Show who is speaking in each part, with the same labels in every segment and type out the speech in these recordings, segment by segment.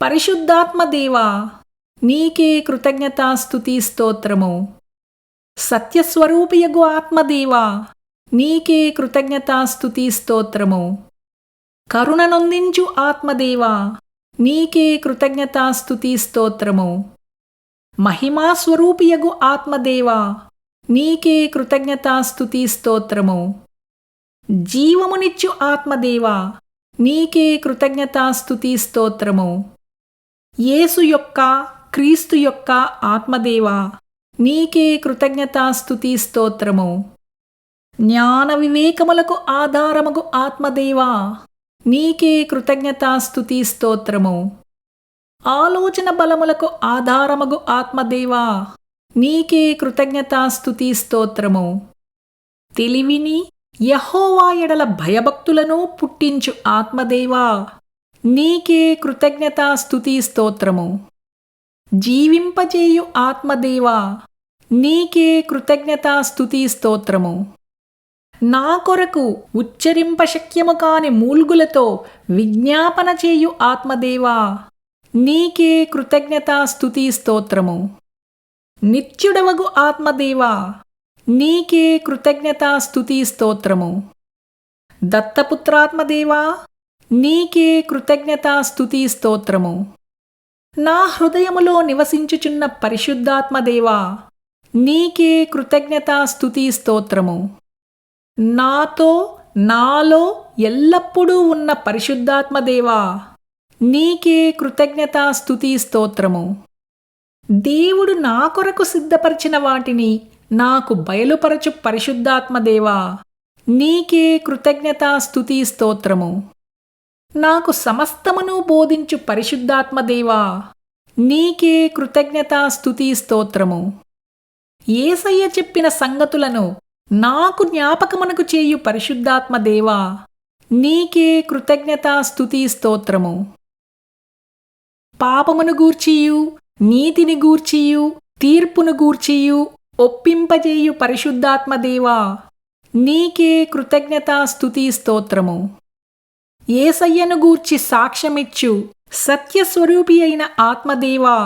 Speaker 1: పరిశుద్ధాత్మ దేవా, నీకే కృతజ్ఞతాస్తుతి స్తోత్రము. సత్యస్వరూపియగు ఆత్మదేవా, నీకే కృతజ్ఞతాస్తుతి స్తోత్రము. కరుణనొందించు ఆత్మదేవా, నీకే కృతజ్ఞతాస్తుతి స్తోత్రము. మహిమాస్వరూపియగు ఆత్మదేవా, నీకే కృతజ్ఞతాస్తుతి స్తోత్రము. జీవమునిచ్చు ఆత్మదేవా, నీకే కృతజ్ఞతాస్తుతి స్తోత్రము. యేసు యొక్క, క్రీస్తు యొక్క ఆత్మదేవా, నీకే కృతజ్ఞతాస్తుతి స్తోత్రము. జ్ఞాన వివేకములకు ఆధారమగు ఆత్మదేవా, నీకే కృతజ్ఞతాస్తుతి స్తోత్రము. ఆలోచన బలములకు ఆధారమగు ఆత్మదేవా, నీకే కృతజ్ఞతాస్తుతి స్తోత్రము. తెలివిని, యెహోవా ఎడల భయభక్తులను పుట్టించు ఆత్మదేవా, నీకే కృతజ్ఞతాస్తుతి స్తోత్రము. జీవింపజేయు ఆత్మదేవా, నీకే కృతజ్ఞతాస్తుతి స్తోత్రము. నా కొరకు ఉచ్చరింపశక్యము కాని మూల్గులతో విజ్ఞాపన చేయు ఆత్మదేవా, నీకే కృతజ్ఞతాస్తుతి స్తోత్రము. నిత్యుడవగు ఆత్మదేవా, నీకే కృతజ్ఞతాస్తుతి స్తోత్రము. దత్తపుత్రాత్మదేవా, నీకే కృతజ్ఞతాస్తుతి స్తోత్రము. నా హృదయములో నివసించుచున్న పరిశుద్ధాత్మదేవా, నీకే కృతజ్ఞతాస్తుతి స్తోత్రము. నాతో, నాలో ఎల్లప్పుడూ ఉన్న పరిశుద్ధాత్మదేవా, నీకే కృతజ్ఞతాస్తుతి స్తోత్రము. దేవుడు నా కొరకు సిద్ధపరిచిన వాటిని నాకు బయలుపరచు పరిశుద్ధాత్మదేవా, నీకే కృతజ్ఞతాస్తుతి స్తోత్రము. నాకు సమస్తమును బోధించు పరిశుద్ధాత్మదేవా, నీకే కృతజ్ఞతాస్తుతి స్తోత్రము. యేసయ్య చెప్పిన సంగతులను నాకు జ్ఞాపకమునకు చేయు పరిశుద్ధాత్మదేవా, నీకే కృతజ్ఞతాస్తుతి స్తోత్రము. పాపమును గూర్చియు, నీతిని గూర్చియు, తీర్పును గూర్చియు ఒప్పింపజేయు పరిశుద్ధాత్మదేవా, నీకే కృతజ్ఞతాస్తుతి స్తోత్రము. యేసయ్యను గూర్చి సాక్ష్యమిచ్చు సత్యస్వరూపి అయిన ఆత్మదేవా,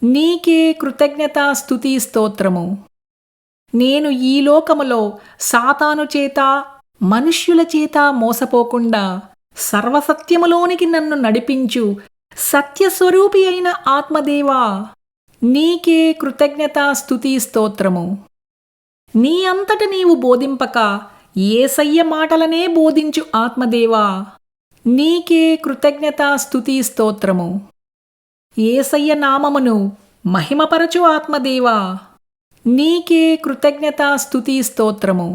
Speaker 1: నీకే కృతజ్ఞతాస్తుతి స్తోత్రము. నేను ఈ లోకములో సాతాను చేత, మనుష్యుల చేత మోసపోకుండా సర్వసత్యములోనికి నన్ను నడిపించు సత్యస్వరూపి అయిన ఆత్మదేవా, నీకే కృతజ్ఞతాస్తుతి స్తోత్రము. నీ అంతట నీవు బోధింపక యేసయ్య మాటలనే బోధించు ఆత్మదేవా, నీకే కృతజ్ఞతాస్తుతి స్తోత్రము. యేసయ్య నామమును మహిమపరచు ఆత్మదేవా, నీకే కృతజ్ఞతాస్తుతి స్తోత్రము.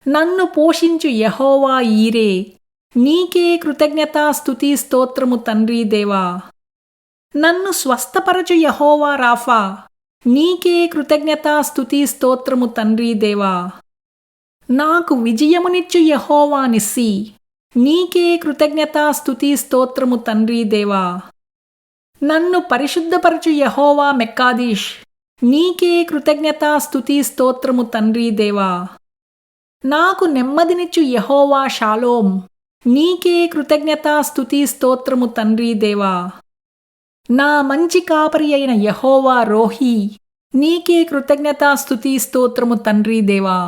Speaker 1: నన్ను పోషించు యెహోవా ఈరే, నీకే కృతజ్ఞతాస్తుతి స్తోత్రము తండ్రి దేవా. నన్ను స్వస్థపరచు యెహోవా రాఫా, నీకే కృతజ్ఞతాస్తుతి స్తోత్రము తండ్రి దేవా. నాకు విజయమునిచ్చు యెహోవా నిస్సి, నీకే కృతజ్ఞతాస్తుతి స్తోత్రము తండ్రి దేవా. నన్ను పరిశుద్ధపరచు యెహోవా మెక్కాదీష్, నీకే కృతజ్ఞతాస్తుతి స్తోత్రము తండ్రి దేవా. నాకు నెమ్మదినిచ్చు యెహోవా షాలోం, నీకే కృతజ్ఞతాస్తుతి స్తోత్రము తండ్రి దేవా. నా మంచి కాపరి అయిన యెహోవా రోహీ, నీకే కృతజ్ఞతాస్తుతి స్తోత్రము తండ్రి దేవా.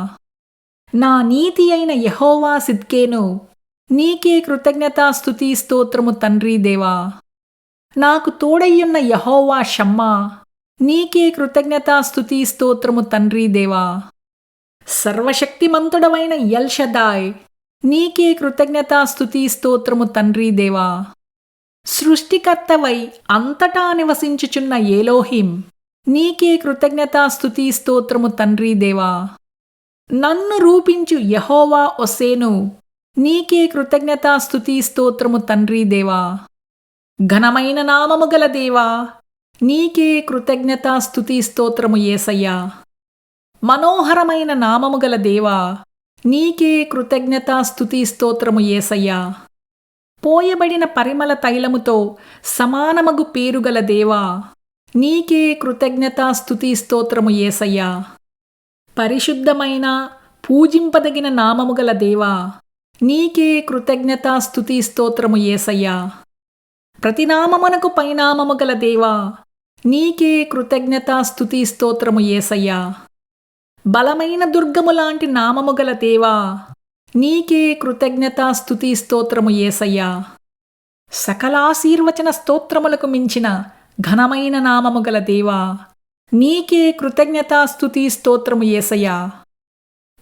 Speaker 1: నా నీతి అయిన యెహోవా సిద్కేను, నీకే కృతజ్ఞతాస్తుతి స్తోత్రము తండ్రి దేవా. నాకు తోడయ్యున్న యెహోవా షమ్మా, నీకే కృతజ్ఞతాస్తుతి స్తోత్రము తండ్రి దేవా. సర్వశక్తిమంతుడవైన ఎల్ షదాయ్, నీకే కృతజ్ఞతాస్తుతి స్తోత్రము తండ్రి దేవా. సృష్టికర్తవై అంతటా నివసించుచున్న ఏలోహిం, నీకే కృతజ్ఞతాస్తుతి స్తోత్రము తండ్రి దేవా. నన్ను రూపించు యెహోవా ఒసేను, నీకే కృతజ్ఞతాస్తుతి స్తోత్రము తండ్రి దేవా. ఘనమైన నామము గల దేవా, నీకే కృతజ్ఞతాస్తుతి స్తోత్రము యేసయ్యా. మనోహరమైన నామము గల దేవా, నీకే కృతజ్ఞతాస్తుతి స్తోత్రము యేసయ్యా. పోయబడిన పరిమళ తైలముతో సమానమగు పేరుగల దేవా, నీకే కృతజ్ఞతాస్తుతి స్తోత్రము యేసయ్యా. పరిశుద్ధమైన పూజింపదగిన నామము గల దేవా, నీకే కృతజ్ఞతాస్తుతి స్తోత్రము యేసయ్యా. ప్రతి నామమునకు పైనామము గల దేవా, నీకే కృతజ్ఞతా స్తుతి స్తోత్రము యేసయ్యా. బలమైన దుర్గము లాంటి నామము గల దేవా, నీకే కృతజ్ఞతా స్తుతి స్తోత్రము యేసయ్యా. సకలాశీర్వచన స్తోత్రములకు మించిన ఘనమైన నామము గల దేవా, నీకే కృతజ్ఞతా స్తుతి స్తోత్రము యేసయ్యా.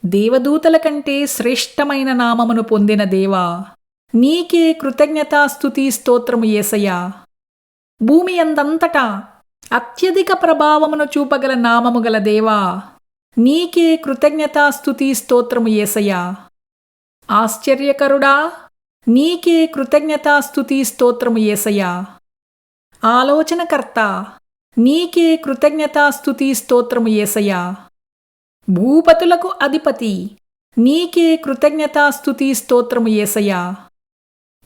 Speaker 1: దేవదూతల కంటే శ్రేష్టమైన నామమును పొందిన దేవా, నీకే కృతజ్ఞతా స్తుతి స్తోత్రము యేసయ్యా. భూమి అందంతటా అత్యధిక ప్రభావమును చూపగల నామము గల దేవా, నీకే కృతజ్ఞతా స్తుతి స్తోత్రము యేసయ్యా. ఆశ్చర్యకరుడా, నీకే కృతజ్ఞతా స్తుతి స్తోత్రము యేసయ్యా. ఆలోచనకర్త, నీకే కృతజ్ఞతా స్తుతి స్తోత్రము యేసయ్యా. భూపతులకు అధిపతి, నీకే కృతజ్ఞతా స్తుతి స్తోత్రము యేసయ్యా.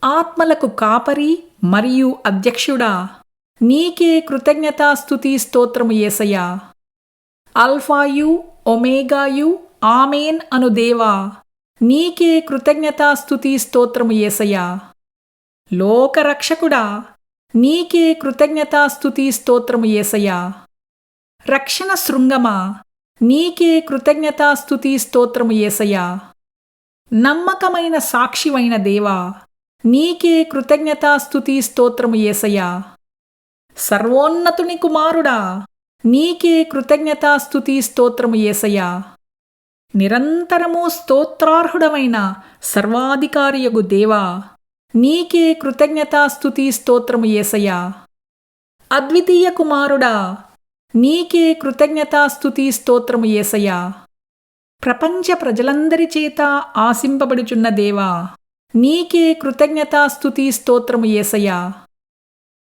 Speaker 1: ఆత్మలకు కాపరి మరియు అధ్యక్షుడా, నీకే కృతజ్ఞతా స్తుతి స్తోత్రము యేసయ్యా. అల్ఫాయు ఒమేగాయు ఆమేన్ అను దేవా, నీకే కృతజ్ఞతా స్తుతి స్తోత్రము యేసయ్యా. లోకరక్షకుడా, నీకే కృతజ్ఞతా స్తుతి స్తోత్రము యేసయ్యా. రక్షణ శృంగమా, నీకే కృతజ్ఞతా స్తుతి స్తోత్రము యేసయ్యా. నమ్మకమైన సాక్షివైన దేవా, నీకే కృతజ్ఞతా స్తుతి స్తోత్రము యేసయ్యా. సర్వోన్నతుని కుమారుడా, నీకే కృతజ్ఞతా స్తుతి స్తోత్రము యేసయ్యా. నిరంతరము స్తోత్రార్హుడమైన సర్వాధికారియగు దేవా, నీకే కృతజ్ఞతా స్తుతి స్తోత్రము యేసయ్యా. అద్వితీయ కుమారుడా, నీకే కృతజ్ఞతా స్తుతి స్తోత్రము యేసయ్యా. ప్రపంచ ప్రజలందరి చేత ఆశింపబడుచున్న దేవా, నీకే కృతజ్ఞతా స్తుతి స్తోత్రము యేసయ్యా.